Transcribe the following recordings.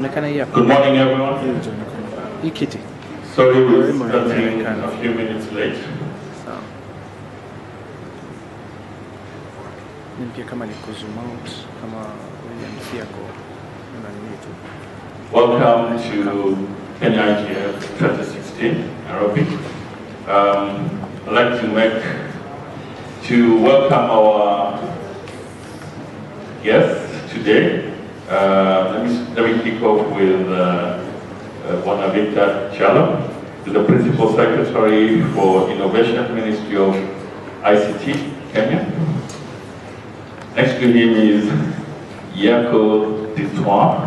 Good morning, everyone. Sorry we're starting a few minutes late. Welcome to Kenya IGF 2016, Nairobi. I'd like to welcome our guests today. Let me kick off with Kyalo, the Principal Secretary for Innovation, Ministry of ICT, Kenya. Next to him is Jaco Toit.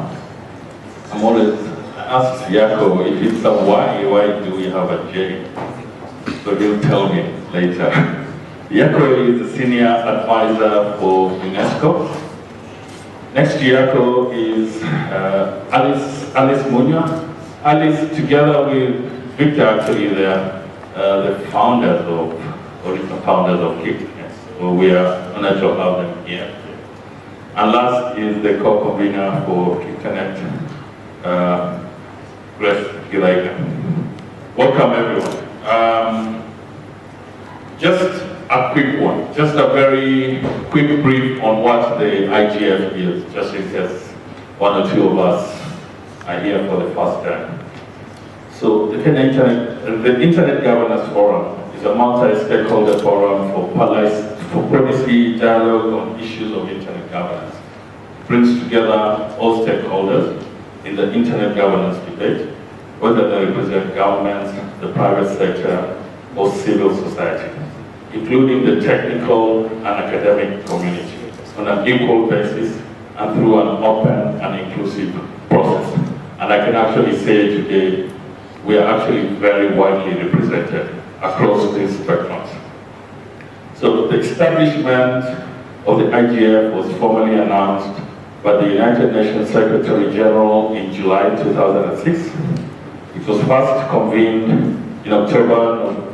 I'm always asked Jaco if it's a Y, why do we have a J? So he'll tell me later. Jaco is the Senior Advisor for UNESCO. Next to Jaco is Alice Munya. Alice, together with Victor, actually, they're the founders of KICTANET. So we are honored to have them here. And last is the co-convenor for KICTANET, Githaiga. Welcome, everyone. Just a quick one, just a very quick brief on what the IGF is, just in case one or two of us are here for the first time. So the Internet Governance Forum is a multi-stakeholder forum for policy dialogue on issues of Internet governance. It brings together all stakeholders in the Internet governance debate, whether they represent governments, the private sector, or civil society, including the technical and academic community, on an equal basis and through an open and inclusive process. And I can actually say today, we are actually very widely represented across these spectrums. So the establishment of the IGF was formally announced by the United Nations Secretary General in July 2006. It was first convened in October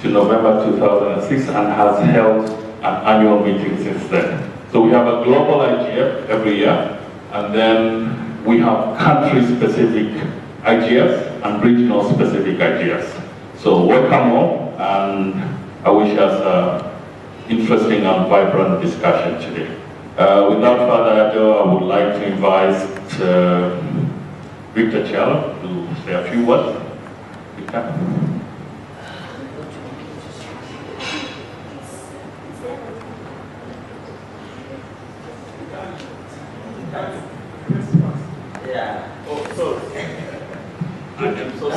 to November 2006 and has held an annual meeting since then. So we have a global IGF every year, and then we have country-specific IGFs and regional-specific IGFs. So welcome all, and I wish us an interesting and vibrant discussion today. Without further ado, I would like to invite Victor Kyalo to say a few words. Victor.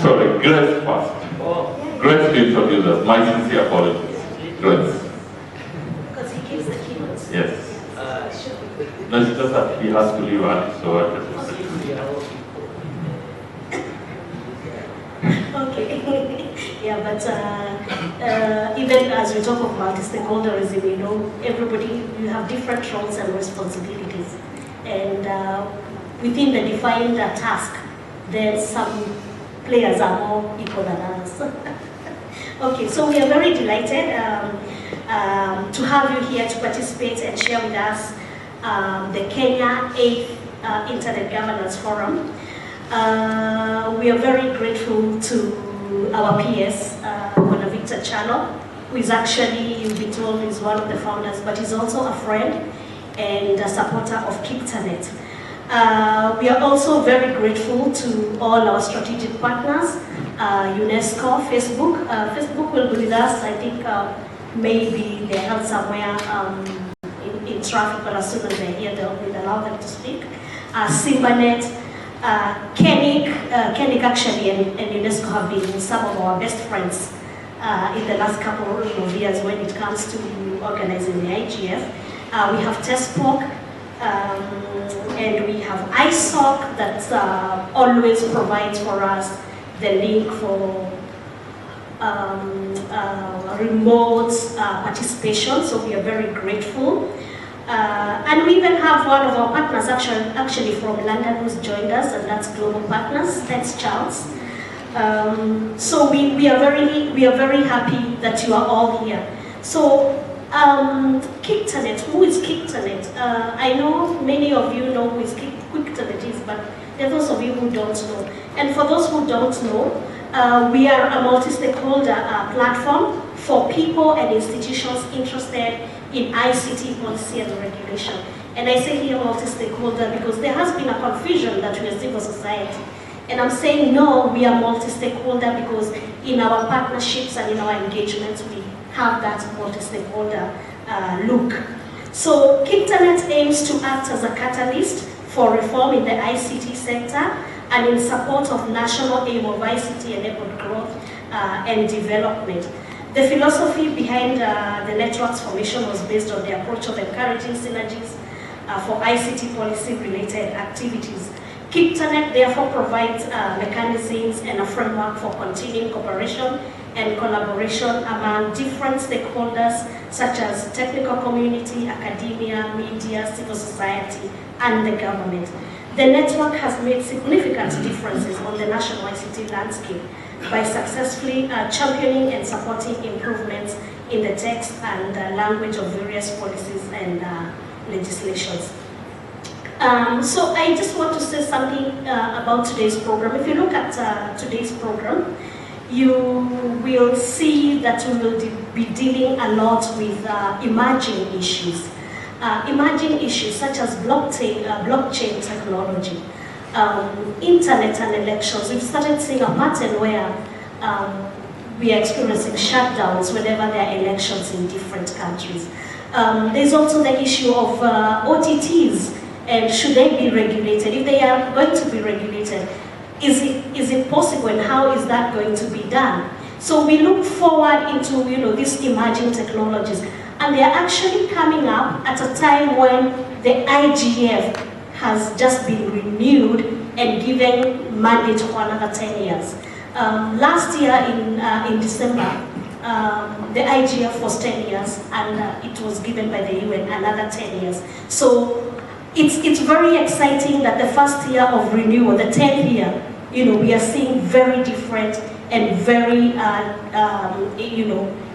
Sorry, Grace first. Grace to introduce us. My sincere apologies. Grace. Because he gives the keynotes. Yes. No, it's just that he has to leave early, so I just Okay. Yeah, but even as we talk of multi-stakeholderism, you know, everybody, you have different roles and responsibilities. And within the defined task, then some players are more equal than others. Okay, so we are very delighted to have you here to participate and share with us the Kenya 8th Internet Governance Forum. We are very grateful to our PS, Victor Kyalo, who is actually, you've been told, is one of the founders, but he's also a friend and a supporter of KICTANET. We are also very grateful to all our strategic partners, UNESCO, Facebook. Facebook will be with us, I think maybe they're held somewhere in traffic, but as soon as they're here, we'll allow them to speak. Simbanet, Kenik actually, and UNESCO have been some of our best friends in the last couple of years when it comes to organizing the IGF. We have TESPOC, and we have ISOC that always provides for us the link for remote participation, so we are very grateful. And we even have one of our partners actually from London who's joined us, and that's Global Partners. Thanks, Charles. So we are very happy that you are all here. So KICTANET, who is KICTANET? I know many of you know who KICTANET is, but There are those of you who don't know. And for those who don't know, we are a multi-stakeholder platform for people and institutions interested in ICT policy and regulation. And I say here multi-stakeholder because there has been a confusion that we are civil society. And I'm saying no, we are multi-stakeholder because in our partnerships and in our engagements, we have that multi-stakeholder look. So KICTANET aims to act as a catalyst for reform in the ICT sector and in support of national aim of ICT-enabled growth and development. The philosophy behind the network's formation was based on the approach of encouraging synergies for ICT policy-related activities. KICTANET therefore provides mechanisms and a framework for continuing cooperation and collaboration among different stakeholders such as technical community, academia, media, civil society, and the government. The network has made significant differences on the national ICT landscape by successfully championing and supporting improvements in the text and language of various policies and legislations. So I just want to say something about today's program. If you look at today's program, you will see that we will be dealing a lot with emerging issues. Emerging issues such as blockchain technology, internet and elections. We've started seeing a pattern where we are experiencing shutdowns whenever there are elections in different countries. There's also the issue of OTTs, and should they be regulated? If they are going to be regulated, is it possible, and how is that going to be done? So we look forward into these emerging technologies, and they are actually coming up at a time when the IGF has just been renewed and given mandate for another 10 years. Last year in December, the IGF was 10 years, and it was given by the UN another 10 years. So it's very exciting that the first year of renewal, the 10th year, we are seeing very different and very,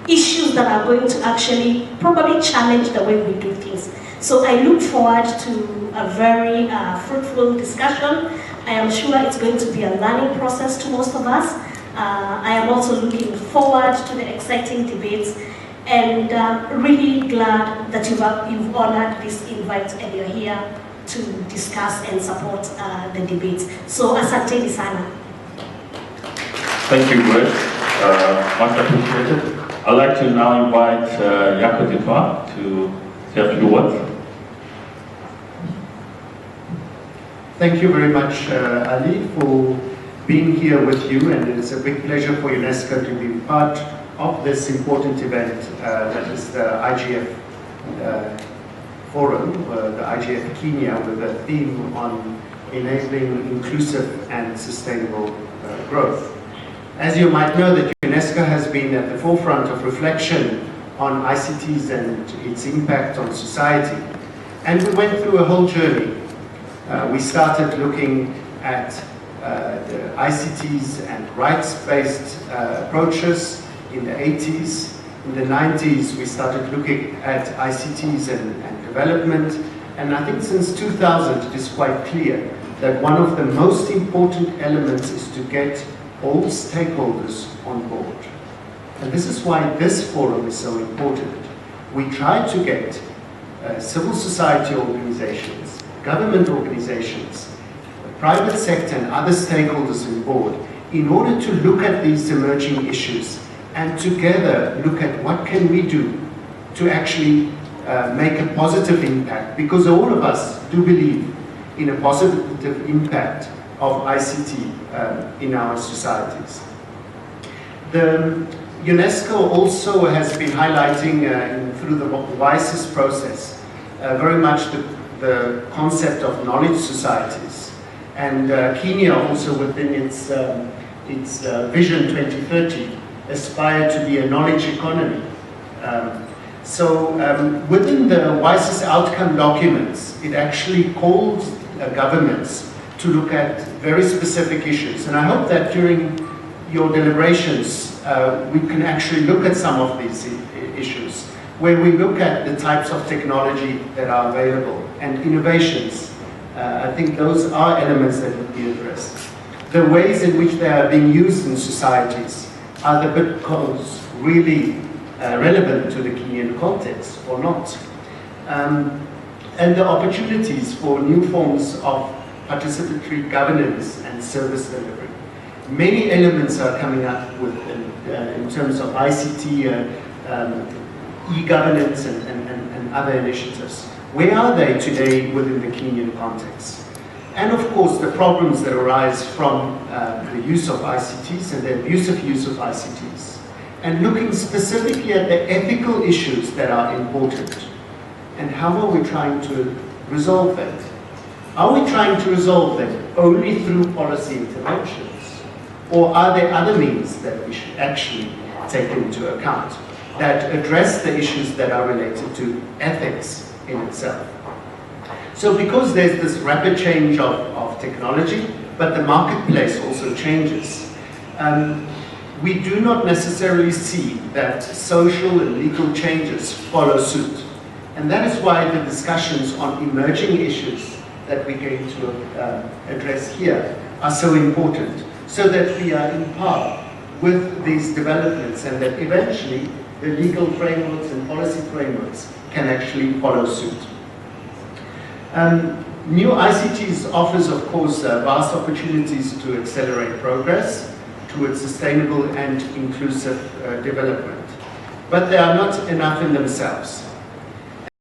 issues that are going to actually probably challenge the way we do things. So I look forward to a very fruitful discussion. I am sure it's going to be a learning process to most of us. I am also looking forward to the exciting debates, and really glad that you've honored this invite and you're here to discuss and support the debates. So asanteni sana. Thank you, Grace. Much appreciated. I'd like to now invite Jaco to say a few words. Thank you very much, Ali, for being here with you, and it's a big pleasure for UNESCO to be part of this important event that is the IGF Forum, the IGF Kenya, with a theme on enabling inclusive and sustainable growth. As you might know, that UNESCO has been at the forefront of reflection on ICTs and its impact on society. And we went through a whole journey. We started looking at the ICTs and rights-based approaches in the 80s. In the 90s, we started looking at ICTs and development. And I think since 2000, it is quite clear that one of the most important elements is to get all stakeholders on board. And this is why this forum is so important. We try to get civil society organizations, government organizations, the private sector and other stakeholders on board in order to look at these emerging issues and together look at what can we do to actually make a positive impact, because all of us do believe in a positive impact of ICT in our societies. The UNESCO also has been highlighting through the WISES process very much the concept of knowledge societies, and Kenya also within its Vision 2030 aspire to be a knowledge economy. So within the WISES outcome documents, it actually calls governments to look at very specific issues. And I hope that during your deliberations, we can actually look at some of these issues, where we look at the types of technology that are available and innovations I think those are elements that would be addressed. The ways in which they are being used in societies, are the bitcoins really relevant to the Kenyan context or not? And the opportunities for new forms of participatory governance and service delivery. Many elements are coming up with, in terms of ICT, e-governance and other initiatives. Where are they today within the Kenyan context? And of course, the problems that arise from the use of ICTs and the abusive use of ICTs. And looking specifically at the ethical issues that are important. And how are we trying to resolve that? Are we trying to resolve them only through policy interventions? Or are there other means that we should actually take into account that address the issues that are related to ethics in itself? So because there's this rapid change of technology, but the marketplace also changes, we do not necessarily see that social and legal changes follow suit. And that is why the discussions on emerging issues that we're going to address here are so important, so that we are in par with these developments and that eventually the legal frameworks and policy frameworks can actually follow suit. New ICTs offers, of course, vast opportunities to accelerate progress towards sustainable and inclusive development. But they are not enough in themselves.